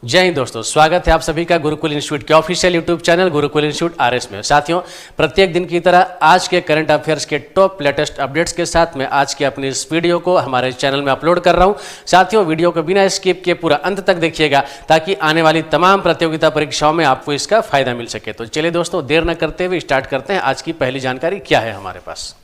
जय हिंद दोस्तों, स्वागत है आप सभी का गुरुकुल इंस्टीट्यूट के official YouTube channel Gurukul institute RS में। साथियों, प्रत्येक दिन की तरह आज के करंट अफेयर्स के टॉप लेटेस्ट अपडेट्स के साथ मैं आज की अपनी इस वीडियो को हमारे चैनल में अपलोड कर रहा हूं। साथियों, वीडियो को बिना स्किप किए पूरा अंत तक देखिएगा ताकि आने वाली तमाम प्रतियोगिता परीक्षाओं में आपको इसका फायदा मिल सके। तो चलिए दोस्तों, देर न करते हुए स्टार्ट करते हैं। आज की पहली जानकारी क्या है हमारे पास।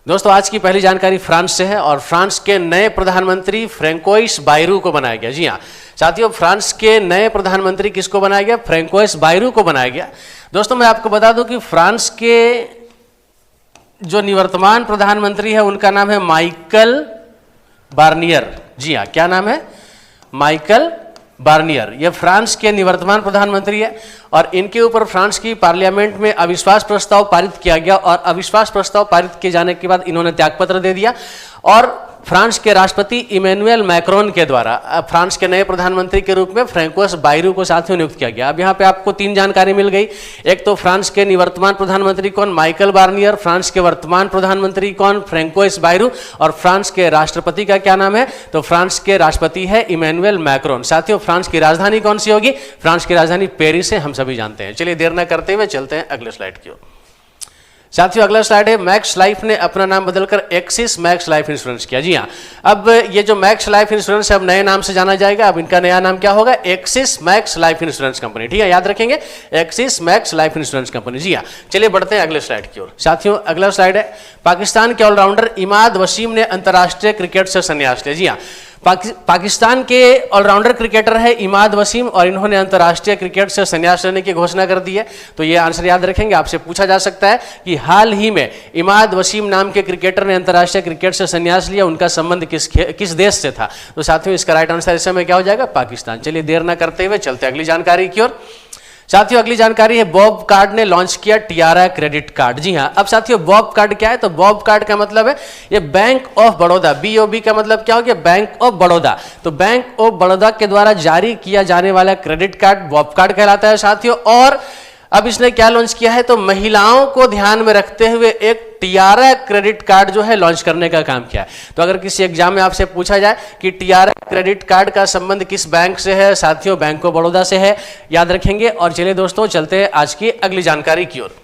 दोस्तों, आज की पहली जानकारी फ्रांस से है और फ्रांस के नए प्रधानमंत्री फ्रैंकोइस बायरू को बनाया गया। जी हाँ साथियों, फ्रांस के नए प्रधानमंत्री किसको बनाया गया? फ्रैंकोइस बायरू को बनाया गया। दोस्तों, मैं आपको बता दूं कि फ्रांस के जो निवर्तमान प्रधानमंत्री है उनका नाम है माइकल बार्नियर। जी हाँ, क्या नाम है? Michael Barnier. ये फ्रांस के निवर्तमान प्रधानमंत्री है और इनके ऊपर फ्रांस की पार्लियामेंट में अविश्वास प्रस्ताव पारित किया गया और अविश्वास प्रस्ताव पारित किए जाने के बाद इन्होंने त्यागपत्र दे दिया और फ्रांस के राष्ट्रपति इमैनुअल मैक्रोन के द्वारा फ्रांस के नए प्रधानमंत्री के रूप में फ्रैंकोइस बायरू को साथियों नियुक्त किया गया। अब यहाँ पे आपको तीन जानकारी मिल गई। एक तो फ्रांस के निवर्तमान प्रधानमंत्री कौन? Michael Barnier. फ्रांस के वर्तमान प्रधानमंत्री कौन? François Bayrou. और फ्रांस के राष्ट्रपति का क्या नाम है? तो फ्रांस के राष्ट्रपति है इमैनुअल मैक्रोन। साथियों, फ्रांस की राजधानी कौन सी होगी? फ्रांस की राजधानी पेरिस है, हम सभी जानते हैं। चलिए देर न करते हुए चलते हैं अगले स्लाइड की ओर। साथियों, अगला स्लाइड है, मैक्स लाइफ ने अपना नाम बदलकर एक्सिस मैक्स लाइफ इंश्योरेंस किया। जी हाँ, अब ये जो मैक्स लाइफ इंश्योरेंस है अब नए नाम से जाना जाएगा। अब इनका नया नाम क्या होगा? Axis Max Life insurance company. ठीक है, याद रखेंगे, Axis Max Life insurance company. जी हाँ, चलिए बढ़ते हैं अगले स्लाइड की ओर। साथियों, अगला स्लाइड है, पाकिस्तान के ऑलराउंडर इमाद वसीम ने अंतर्राष्ट्रीय क्रिकेट से संन्यास लिया। जी हाँ, पाकिस्तान के ऑलराउंडर क्रिकेटर है इमाद वसीम और इन्होंने अंतर्राष्ट्रीय क्रिकेट से संन्यास लेने की घोषणा कर दी है। तो ये आंसर याद रखेंगे, आपसे पूछा जा सकता है कि हाल ही में इमाद वसीम नाम के क्रिकेटर ने अंतर्राष्ट्रीय क्रिकेट से संन्यास लिया, उनका संबंध किस देश से था? तो साथियों, इसका राइट आंसर इस समय क्या हो जाएगा? पाकिस्तान। चलिए देर न करते हुए चलते अगली जानकारी की ओर। साथियों, अगली जानकारी है, बॉब कार्ड ने लॉन्च किया टियारा क्रेडिट कार्ड। जी हाँ, अब साथियों बॉब कार्ड क्या है? तो बॉब कार्ड का मतलब है ये बैंक ऑफ बड़ौदा, BOB का मतलब क्या हो गया? Bank of Baroda. तो बैंक ऑफ बड़ौदा के द्वारा जारी किया जाने वाला क्रेडिट कार्ड बॉब कार्ड कहलाता है साथियों। और अब इसने क्या लॉन्च किया है? तो महिलाओं को ध्यान में रखते हुए एक टियारा क्रेडिट कार्ड जो है लॉन्च करने का काम किया है। तो अगर किसी एग्जाम में आपसे पूछा जाए कि टियारा क्रेडिट कार्ड का संबंध किस बैंक से है? साथियों, बैंक ऑफ बड़ौदा से है, याद रखेंगे। और चलिए दोस्तों, चलते हैं आज की अगली जानकारी की ओर।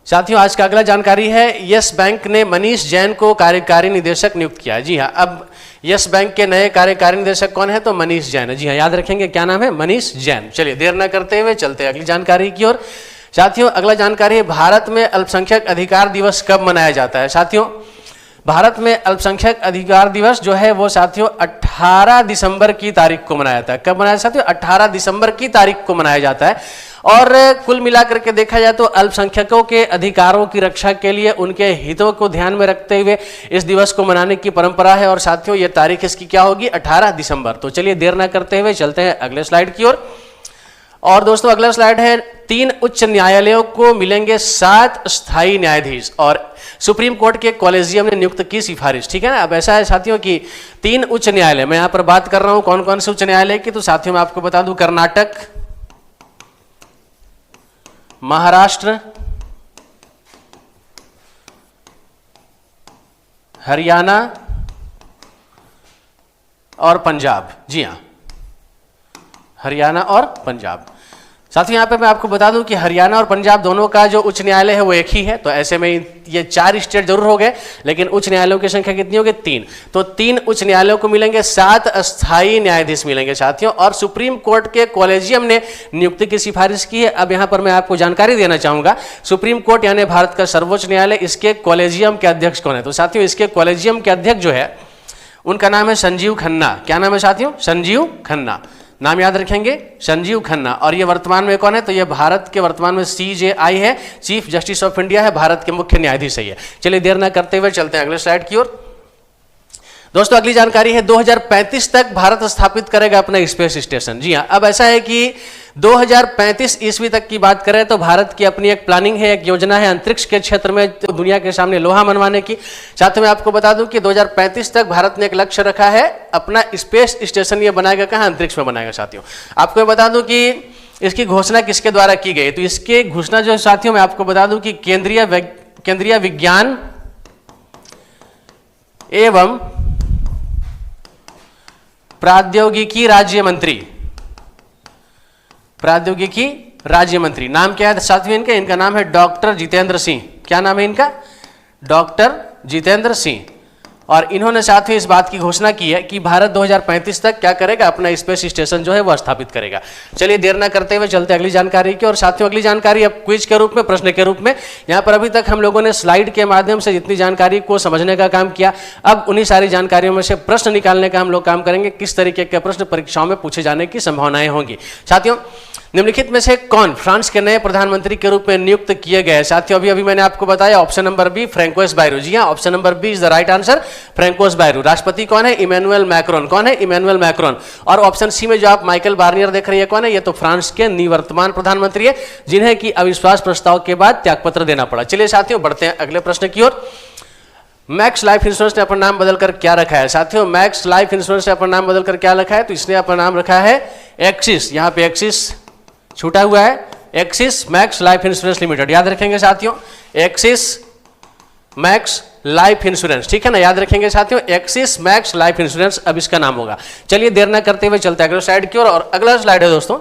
साथियों, आज का अगला जानकारी है, यस बैंक ने मनीष जैन को कार्यकारी निदेशक नियुक्त किया है। जी हाँ, अब यस बैंक के नए कार्यकारी निदेशक कौन है? तो मनीष जैन है। जी हाँ, याद रखेंगे, क्या नाम है? मनीष जैन। चलिए देर न करते हुए चलते हैं अगली जानकारी की ओर। साथियों, अगला जानकारी है, भारत में अल्पसंख्यक अधिकार दिवस कब मनाया जाता है? साथियों, भारत में अल्पसंख्यक अधिकार दिवस जो है वो साथियों 18 दिसंबर की तारीख को मनाया जाता है। कब मनाया जाता है? 18 दिसंबर की तारीख को मनाया जाता है। और कुल मिलाकर के देखा जाए तो अल्पसंख्यकों के अधिकारों की रक्षा के लिए उनके हितों को ध्यान में रखते हुए इस दिवस को मनाने की परंपरा है। और साथियों, ये तारीख इसकी क्या होगी? 18 दिसंबर। तो चलिए देर न करते हुए चलते हैं अगले स्लाइड की ओर। और दोस्तों, अगला स्लाइड है, 3 उच्च न्यायालयों को मिलेंगे 7 स्थायी न्यायाधीश और सुप्रीम कोर्ट के कॉलेजियम ने नियुक्त की सिफारिश। ठीक है ना। अब ऐसा है साथियों कि 3 उच्च न्यायालय, मैं यहां पर बात कर रहा हूं कौन कौन से उच्च न्यायालय की। तो साथियों, मैं आपको बता दूं, कर्नाटक, महाराष्ट्र, हरियाणा और पंजाब। जी हां, हरियाणा और पंजाब। साथियों, यहाँ पे मैं आपको बता दूं कि हरियाणा और पंजाब दोनों का जो उच्च न्यायालय है वो एक ही है। तो ऐसे में ये 4 स्टेट जरूर हो गए, लेकिन उच्च न्यायालयों की संख्या कितनी होगी? 3। तो 3 उच्च न्यायालयों को मिलेंगे 7 अस्थायी न्यायाधीश मिलेंगे साथियों। और सुप्रीम कोर्ट के कॉलेजियम ने नियुक्ति की सिफारिश की है। अब यहाँ पर मैं आपको जानकारी देना चाहूंगा, सुप्रीम कोर्ट यानी भारत का सर्वोच्च न्यायालय, इसके कॉलेजियम के अध्यक्ष कौन है? तो साथियों, इसके कॉलेजियम के अध्यक्ष जो है उनका नाम है संजीव खन्ना। क्या नाम है साथियों? संजीव खन्ना। नाम याद रखेंगे, संजीव खन्ना। और ये वर्तमान में कौन है? तो ये भारत के वर्तमान में CJI है, चीफ जस्टिस ऑफ इंडिया है, भारत के मुख्य न्यायाधीश है। चलिए देर न करते हुए चलते हैं अगले स्लाइड की ओर। दोस्तों, अगली जानकारी है, 2035 तक भारत स्थापित करेगा अपना स्पेस स्टेशन। जी हाँ, अब ऐसा है कि 2035 ईस्वी तक की बात करें तो भारत की अपनी एक प्लानिंग है, एक योजना है अंतरिक्ष के क्षेत्र में तो दुनिया के सामने लोहा मनवाने की। साथ में आपको बता दूं कि 2035 तक भारत ने एक लक्ष्य रखा है, अपना स्पेस स्टेशन ये बनाएगा कहाँ? अंतरिक्ष में बनाएगा साथियों। आपको बता दूं कि इसकी घोषणा किसके द्वारा की गई? तो इसके घोषणा जो साथियों मैं आपको बता दूं कि केंद्रीय विज्ञान एवं प्रौद्योगिकी राज्य मंत्री, प्रौद्योगिकी राज्य मंत्री नाम क्या है साथियों इनका? इनका नाम है डॉक्टर जितेंद्र सिंह। क्या नाम है इनका? डॉक्टर जितेंद्र सिंह। और इन्होंने साथ ही इस बात की घोषणा की है कि भारत 2035 तक क्या करेगा? अपना स्पेस स्टेशन जो है वह स्थापित करेगा। चलिए देर ना करते हुए चलते अगली जानकारी की। और साथियों अगली जानकारी अब क्विज के रूप में, प्रश्न के रूप में। यहाँ पर अभी तक हम लोगों ने स्लाइड के माध्यम से जितनी जानकारी को समझने का काम किया, अब उन्हीं सारी जानकारियों में से प्रश्न निकालने का हम लोग काम करेंगे। किस तरीके के प्रश्न परीक्षाओं में पूछे जाने की संभावनाएं होंगी। साथियों निम्नलिखित में से कौन फ्रांस के नए प्रधानमंत्री के रूप में नियुक्त किए गए? साथियों अभी मैंने आपको बताया option number B Francois Bayrou. जी हाँ, option number B is the right answer, Francois Bayrou. राष्ट्रपति कौन है? Emmanuel Macron. कौन है? Emmanuel Macron. और ऑप्शन सी में जो आप माइकल बार्नियर देख रही है, कौन है? ये तो फ्रांस के निवर्तमान प्रधानमंत्री है, जिन्हें कि अविश्वास प्रस्ताव के बाद त्यागपत्र देना पड़ा। चलिए साथियों बढ़ते हैं अगले प्रश्न की ओर। मैक्स लाइफ इंश्योरेंस ने अपना नाम बदलकर क्या रखा है? साथियों मैक्स लाइफ इंश्योरेंस ने अपना नाम बदलकर क्या रखा है? तो इसने अपना नाम रखा है एक्सिस। यहाँ पे एक्सिस छूटा हुआ है, axis Max Life insurance limited. याद रखेंगे साथियों, एक्सिस मैक्स लाइफ इंश्योरेंस, ठीक है ना? याद रखेंगे साथियों, एक्सिस मैक्स लाइफ इंश्योरेंस अब इसका नाम होगा। चलिए देर ना करते हुए चलते हैं अगले स्लाइड की ओर। और अगला स्लाइड है दोस्तों,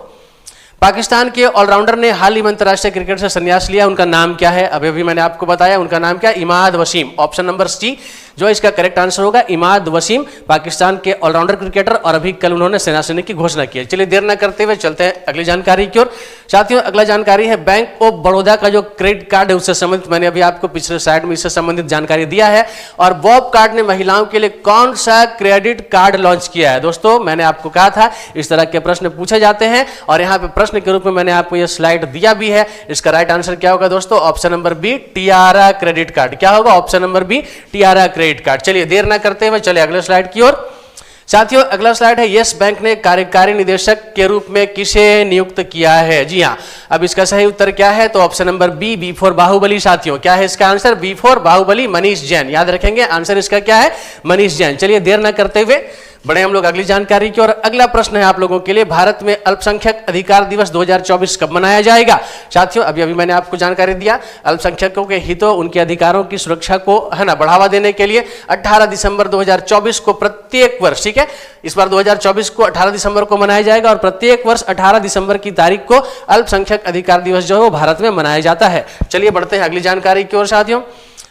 पाकिस्तान के ऑलराउंडर ने हाल ही में अंतर्राष्ट्रीय क्रिकेट से संन्यास लिया, उनका नाम क्या है? अभी मैंने आपको बताया उनका नाम क्या है? Imad Wasim. Option number C जो इसका करेक्ट आंसर होगा, इमाद वसीम, पाकिस्तान के ऑलराउंडर क्रिकेटर, और अभी कल उन्होंने सेना लेने की घोषणा की है। चलिए देर न करते हुए चलते हैं अगली जानकारी की ओर। साथियों अगला जानकारी है बैंक ऑफ बड़ौदा का जो क्रेडिट कार्ड है उससे संबंधित, मैंने अभी आपको पिछले स्लाइड में इससे संबंधित जानकारी दिया है। और बॉब कार्ड ने महिलाओं के लिए कौन सा क्रेडिट कार्ड लॉन्च किया है? दोस्तों मैंने आपको कहा था इस तरह के प्रश्न पूछे जाते हैं, और यहाँ पे प्रश्न के रूप में मैंने आपको यह स्लाइड दिया भी है। इसका राइट आंसर क्या होगा दोस्तों? Option number B Tiara credit card. क्या होगा? Option number B Tiara credit card. चलिए देर ना करते हुए चले अगले स्लाइड की ओर। साथियों अगला स्लाइड है, यस बैंक ने कार्यकारी निदेशक के रूप में किसे नियुक्त किया है? जी हां, अब इसका सही उत्तर क्या है? तो option number B for Baahubali. साथियों क्या है इसका answer? B for Baahubali, Manish Jain. याद रखेंगे आंसर इसका क्या है? मनीष जैन। चलिए देर ना करते हुए बढ़े हम लोग अगली जानकारी की और अगला प्रश्न है आप लोगों के लिए, भारत में अल्पसंख्यक अधिकार दिवस 2024 कब मनाया जाएगा? साथियों अभी मैंने आपको जानकारी दिया, अल्पसंख्यकों के हितों, उनके अधिकारों की सुरक्षा को है ना बढ़ावा देने के लिए 18 दिसंबर 2024 को प्रत्येक वर्ष, ठीक है, इस बार 2024 को 18 दिसंबर को मनाया जाएगा और प्रत्येक वर्ष 18 दिसंबर की तारीख को अल्पसंख्यक अधिकार दिवस जो है वो भारत में मनाया जाता है। चलिए बढ़ते हैं अगली जानकारी की ओर साथियों,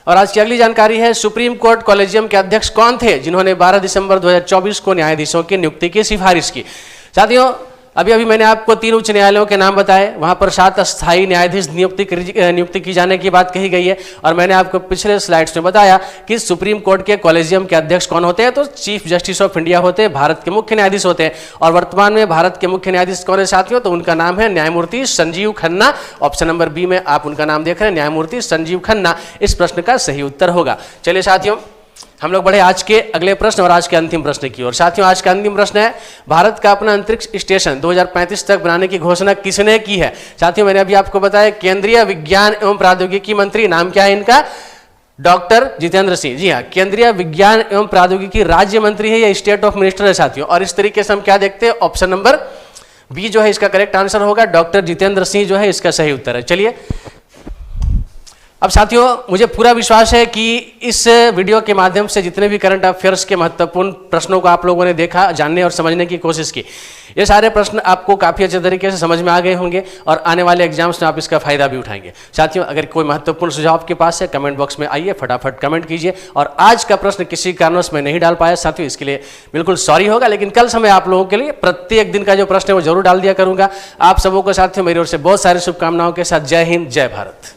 और आज की अगली जानकारी है, सुप्रीम कोर्ट कॉलेजियम के अध्यक्ष कौन थे जिन्होंने 12 दिसंबर 2024 को न्यायाधीशों की नियुक्ति की सिफारिश की? साथियों अभी मैंने आपको 3 उच्च न्यायालयों के नाम बताए, वहां पर 7 अस्थायी न्यायाधीश नियुक्ति की जाने की बात कही गई है, और मैंने आपको पिछले स्लाइड्स में बताया कि सुप्रीम कोर्ट के कॉलेजियम के अध्यक्ष कौन होते हैं? तो चीफ जस्टिस ऑफ इंडिया होते हैं, भारत के मुख्य न्यायाधीश होते हैं। और वर्तमान में भारत के मुख्य न्यायाधीश कौन है साथियों? तो उनका नाम है न्यायमूर्ति Sanjiv Khanna. Option number B में आप उनका नाम देख रहे हैं, न्यायमूर्ति संजीव खन्ना इस प्रश्न का सही उत्तर होगा। चलिए साथियों हम लोग बढ़े आज के अगले प्रश्न और आज के अंतिम प्रश्न की ओर। साथियों आज का अंतिम प्रश्न है, भारत का अपना अंतरिक्ष स्टेशन 2035 तक बनाने की घोषणा किसने की है? साथियों मैंने अभी आपको बताया केंद्रीय विज्ञान एवं प्रौद्योगिकी मंत्री, नाम क्या है इनका? डॉक्टर जितेंद्र सिंह। जी हाँ, केंद्रीय विज्ञान एवं प्रौद्योगिकी राज्य मंत्री है, या स्टेट ऑफ मिनिस्टर है साथियों। और इस तरीके से हम क्या देखते हैं, ऑप्शन नंबर बी जो है इसका करेक्ट आंसर होगा, डॉक्टर जितेंद्र सिंह जो है इसका सही उत्तर है। चलिए अब साथियों मुझे पूरा विश्वास है कि इस वीडियो के माध्यम से जितने भी करंट अफेयर्स के महत्वपूर्ण प्रश्नों को आप लोगों ने देखा, जानने और समझने की कोशिश की, ये सारे प्रश्न आपको काफ़ी अच्छे तरीके से समझ में आ गए होंगे और आने वाले एग्जाम्स में आप इसका फायदा भी उठाएंगे। साथियों अगर कोई महत्वपूर्ण सुझाव आपके पास है कमेंट बॉक्स में आइए, फटाफट कमेंट कीजिए। और आज का प्रश्न किसी कारणवश मैं नहीं डाल पाया साथियों, इसके लिए बिल्कुल सॉरी होगा, लेकिन कल से मैं आप लोगों के लिए प्रत्येक दिन का जो प्रश्न है वो जरूर डाल दिया करूंगा। आप सबों को साथियों मेरी ओर से बहुत सारी शुभकामनाओं के साथ जय हिंद, जय भारत।